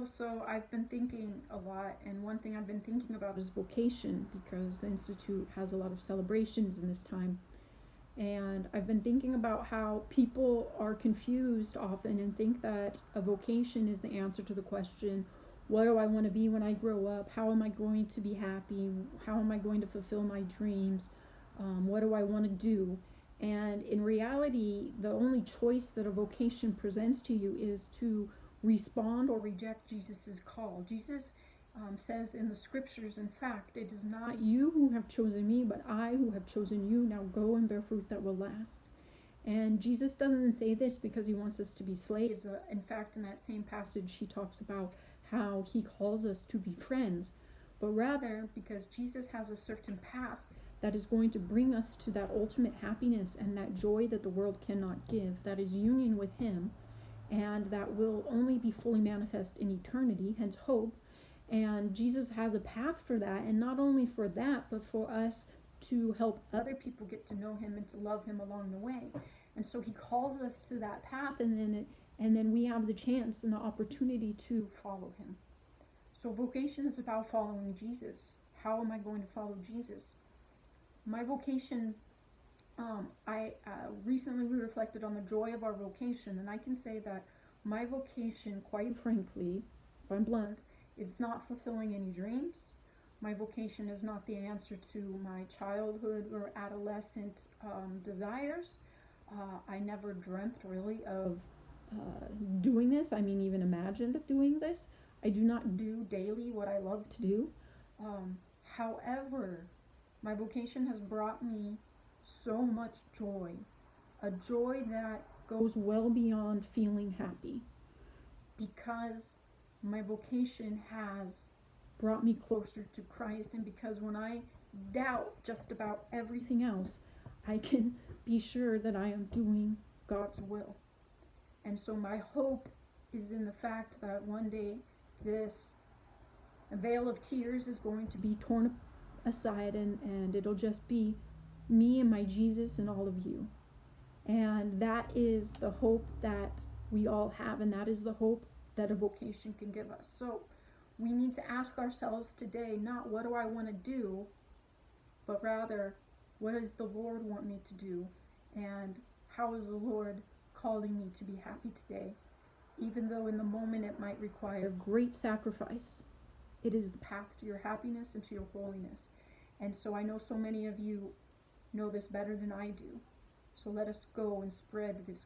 So I've been thinking a lot, and one thing I've been thinking about is vocation because the Institute has a lot of celebrations in this time. And I've been thinking about how people are confused often and think that a vocation is the answer to the question, what do I want to be when I grow up? How am I going to be happy? How am I going to fulfill my dreams? What do I want to do? And in reality, the only choice that a vocation presents to you is to respond or reject Jesus' call. Jesus says in the scriptures, in fact, it is not you who have chosen me, but I who have chosen you. Now go and bear fruit that will last. And Jesus doesn't say this because he wants us to be slaves. In fact, in that same passage, he talks about how he calls us to be friends, but rather because Jesus has a certain path that is going to bring us to that ultimate happiness and that joy that the world cannot give, that is union with him, and that will only be fully manifest in eternity, hence hope. And Jesus has a path for that, and not only for that, but for us to help other people get to know him and to love him along the way. And so he calls us to that path, and then we have the chance and the opportunity to follow him. So vocation is about following Jesus. How am I going to follow Jesus? My vocation, I recently reflected on the joy of our vocation, and I can say that my vocation, quite frankly, if I'm blunt, it's not fulfilling any dreams. My vocation is not the answer to my childhood or adolescent desires. I never dreamt really of doing this. I mean, even imagined doing this. I do not do daily what I love to do. However, my vocation has brought me so much joy, a joy that goes well beyond feeling happy, because my vocation has brought me closer to Christ, and because when I doubt just about everything else, I can be sure that I am doing God's will. And so my hope is in the fact that one day this veil of tears is going to be torn aside, and it'll just be me and my Jesus and all of you. And that is the hope that we all have, and that is the hope that a vocation can give us. So we need to ask ourselves today, not what do I want to do, but rather, what does the Lord want me to do? And how is the Lord calling me to be happy today? Even though in the moment it might require great sacrifice, it is the path to your happiness and to your holiness. And so I know so many of you know this better than I do. So let us go and spread this